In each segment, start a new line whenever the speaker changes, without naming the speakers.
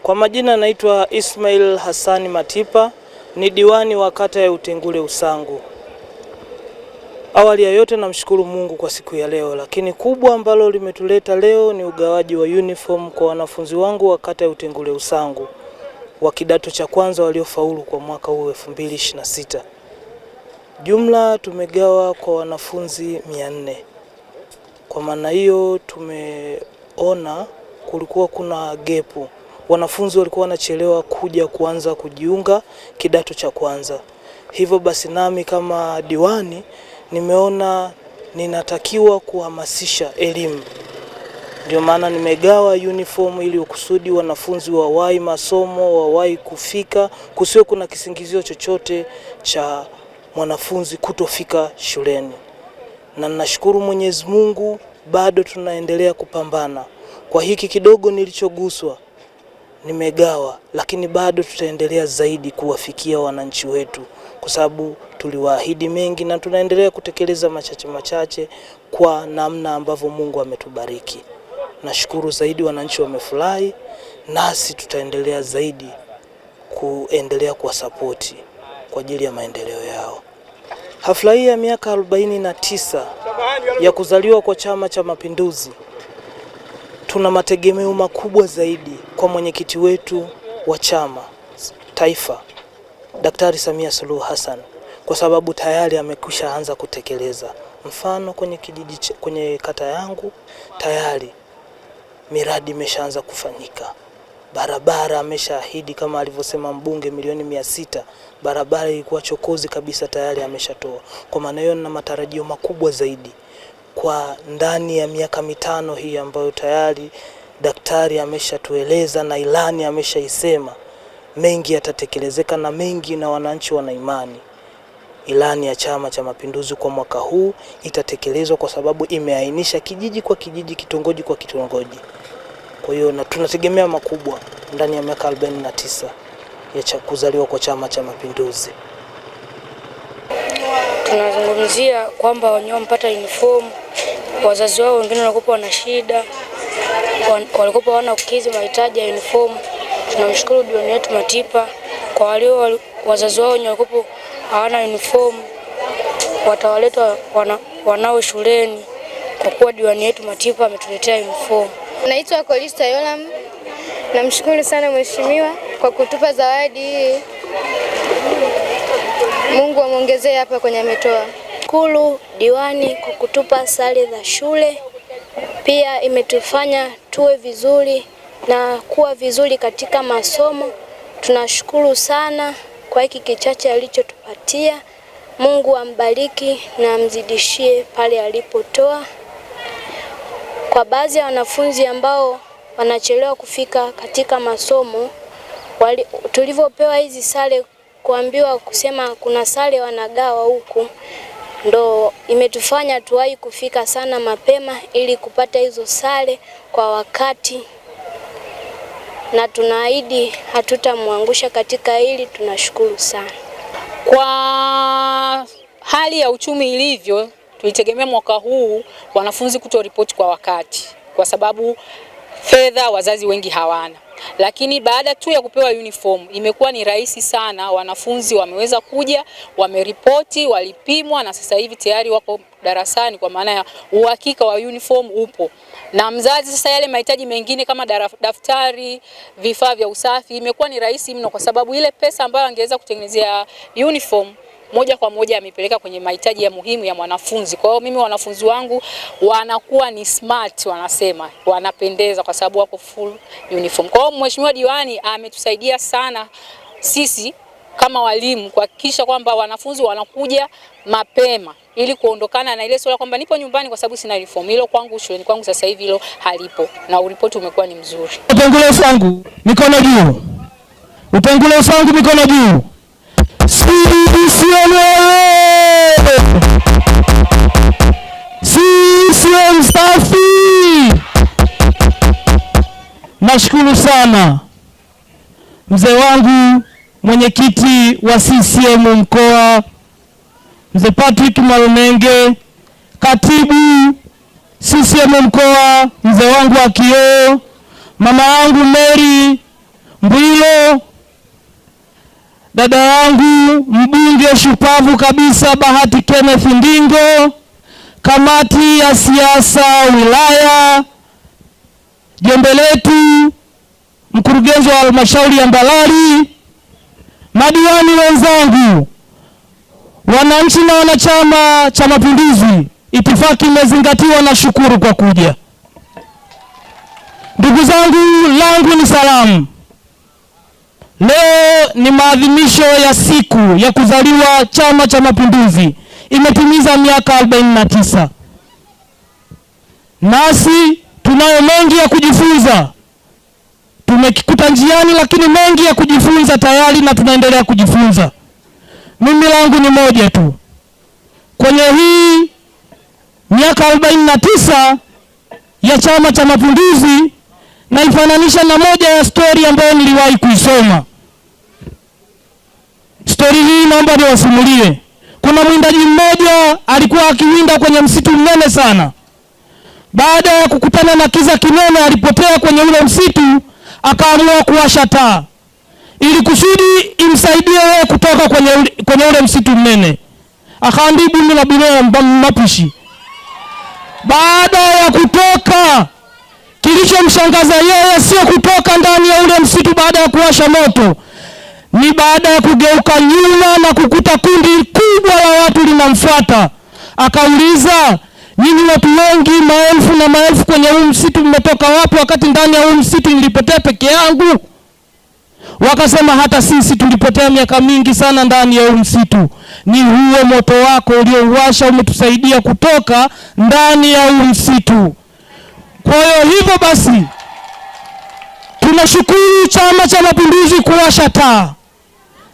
Kwa majina naitwa Ismail Hassani Matipa, ni diwani wa kata ya Utengule Usangu. Awali ya yote namshukuru Mungu kwa siku ya leo, lakini kubwa ambalo limetuleta leo ni ugawaji wa uniform kwa wanafunzi wangu wa kata ya Utengule Usangu wa kidato cha kwanza waliofaulu kwa mwaka huu 2026. Jumla tumegawa kwa wanafunzi 400. Kwa maana hiyo tumeona kulikuwa kuna gepu. Wanafunzi walikuwa wanachelewa kuja kuanza kujiunga kidato cha kwanza. Hivyo basi nami kama diwani nimeona ninatakiwa kuhamasisha elimu. Ndio maana nimegawa uniform ili ukusudi wanafunzi wawahi masomo, wawahi kufika, kusiwe kuna kisingizio chochote cha mwanafunzi kutofika shuleni. Na nashukuru Mwenyezi Mungu, bado tunaendelea kupambana. Kwa hiki kidogo nilichoguswa nimegawa, lakini bado tutaendelea zaidi kuwafikia wananchi wetu, kwa sababu tuliwaahidi mengi na tunaendelea kutekeleza machache kwa namna ambavyo Mungu ametubariki. Nashukuru zaidi, wananchi wamefurahi, nasi tutaendelea zaidi kuendelea kuwasapoti kwa ajili ya maendeleo yao. Hafla hii ya miaka 49 ya kuzaliwa kwa Chama cha Mapinduzi, tuna mategemeo makubwa zaidi kwa mwenyekiti wetu wa chama taifa, Daktari Samia Suluhu Hassan, kwa sababu tayari amekwisha anza kutekeleza. Mfano kwenye kata yangu tayari miradi imeshaanza kufanyika. Barabara ameshaahidi kama alivyosema mbunge milioni 600. Barabara ilikuwa chokozi kabisa, tayari ameshatoa. Kwa maana hiyo na matarajio makubwa zaidi kwa ndani ya miaka 5 hii ambayo tayari daktari ameshatueleza na ilani ameshaisema, mengi yatatekelezeka na mengi, na wananchi wana imani ilani ya Chama cha Mapinduzi kwa mwaka huu itatekelezwa, kwa sababu imeainisha kijiji kwa kijiji, kitongoji kwa kitongoji. Kwa hiyo na tunategemea makubwa ndani ya miaka 49 ya kuzaliwa kwa Chama cha Mapinduzi.
Tunazungumzia kwamba wenyewe mpata uniform, wazazi wao wengine walikuwa wana shida, walikuwa wana kukizi mahitaji ya uniform. Tunamshukuru diwani wetu Matipa kwa walio wazazi wao wenyewe walikuwa hawana uniform, watawaleta wanao shuleni, kwa kuwa diwani wetu Matipa ametuletea uniform.
Naitwa Kolista Yolam. Namshukuru sana mheshimiwa kwa kutupa zawadi hii. Mungu amuongezee hapa kwenye ametoa.
Shukuru diwani kwa kutupa sare za shule. Pia imetufanya tuwe vizuri na kuwa vizuri katika masomo. Tunashukuru sana kwa hiki kichache alichotupatia. Mungu ambariki na amzidishie pale alipotoa. Kwa baadhi ya wanafunzi ambao wanachelewa kufika katika masomo, tulivyopewa hizi sare, kuambiwa kusema kuna sare wanagawa huku, ndo imetufanya tuwahi kufika sana mapema ili kupata hizo sare kwa wakati, na tunaahidi hatutamwangusha katika hili. Tunashukuru sana.
Kwa hali ya uchumi ilivyo, tulitegemea mwaka huu wanafunzi kutoripoti kwa wakati, kwa sababu fedha wazazi wengi hawana. Lakini baada tu ya kupewa uniform imekuwa ni rahisi sana, wanafunzi wameweza kuja, wameripoti, walipimwa na sasa hivi tayari wako darasani, kwa maana ya uhakika wa uniform upo. Na mzazi sasa yale mahitaji mengine kama daftari, vifaa vya usafi imekuwa ni rahisi mno, kwa sababu ile pesa ambayo angeweza kutengenezea uniform moja kwa moja amepeleka kwenye mahitaji ya muhimu ya mwanafunzi. Kwa hiyo mimi wanafunzi wangu wanakuwa ni smart, wanasema wanapendeza kwa sababu wako full uniform. Kwa hiyo mheshimiwa diwani ametusaidia sana sisi kama walimu kuhakikisha kwamba wanafunzi wanakuja mapema ili kuondokana na ile swala kwamba nipo nyumbani kwa sababu sina uniform. Hilo kwangu shuleni kwangu sasa hivi hilo halipo, na uripoti umekuwa ni mzuri.
Utengule Usangu mikono juu. Utengule Usangu mikono juu. CCM safi. Nashukuru sana mzee wangu mwenyekiti wa CCM mkoa, mzee Patrick Marumenge, katibu CCM mkoa, mzee wangu wa kioo, mama yangu Mary dada yangu mbunge shupavu kabisa Bahati Kenneth Ndingo, kamati ya siasa wilaya, jembe letu, mkurugenzi wa halmashauri ya Mbalali, madiwani wenzangu, wananchi na wanachama cha Mapinduzi, itifaki imezingatiwa na shukuru kwa kuja. Ndugu zangu, langu ni salamu. Leo ni maadhimisho ya siku ya kuzaliwa Chama cha Mapinduzi. Imetimiza miaka 49. Nasi tunayo mengi ya kujifunza. Tumekikuta njiani, lakini mengi ya kujifunza tayari na tunaendelea kujifunza. Mimi langu ni moja tu. Kwenye hii miaka 49 ya Chama cha Mapinduzi, naifananisha na moja ya story ambayo niliwahi kuisoma. Story hii naomba niwasimulie. Kuna mwindaji mmoja alikuwa akiwinda kwenye msitu mnene sana. Baada ya kukutana na kiza kinene, alipotea kwenye ule msitu, akaamua kuwasha taa ili kusudi imsaidie yeye kutoka kwenye ule msitu mnene. Akaandibu na bila mapishi. Baada ya kutoka, kilichomshangaza yeye sio kutoka ndani ya ule msitu baada ya kuwasha moto, ni baada ya kugeuka nyuma na kukuta kundi kubwa la watu linamfuata. Akauliza, nyinyi watu wengi, maelfu na maelfu kwenye huu msitu, mmetoka wapi wakati ndani ya huu msitu nilipotea peke yangu? Wakasema, hata sisi tulipotea miaka mingi sana ndani ya huu msitu. Ni huo moto wako uliouwasha umetusaidia kutoka ndani ya huu msitu. Kwa hiyo hivyo basi, tunashukuru Chama cha Mapinduzi kuwasha taa.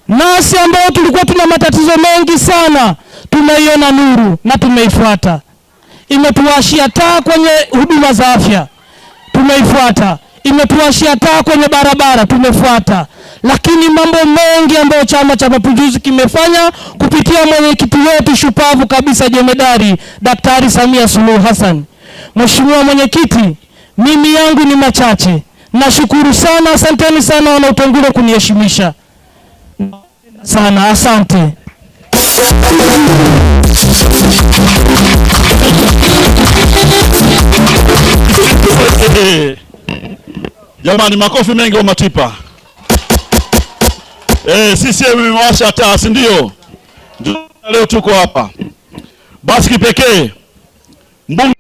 Nasi ambao tulikuwa tuna matatizo mengi sana, tumeiona nuru na tumeifuata. Imetuwashia taa kwenye huduma za afya, tumeifuata. Imetuwashia taa kwenye barabara, tumefuata. Lakini mambo mengi ambayo Chama cha Mapinduzi kimefanya kupitia mwenyekiti wetu shupavu kabisa Jemedari Daktari Samia Suluhu Hassan. Mheshimiwa Mwenyekiti, mimi yangu ni machache. Nashukuru sana, asanteni sana wanaotengule kuniheshimisha sana, asante.
Jamani, makofi mengi kwa Matipa. Sisi imewasha taa, si ndio? Leo tuko hapa. Basi kipekee mbunge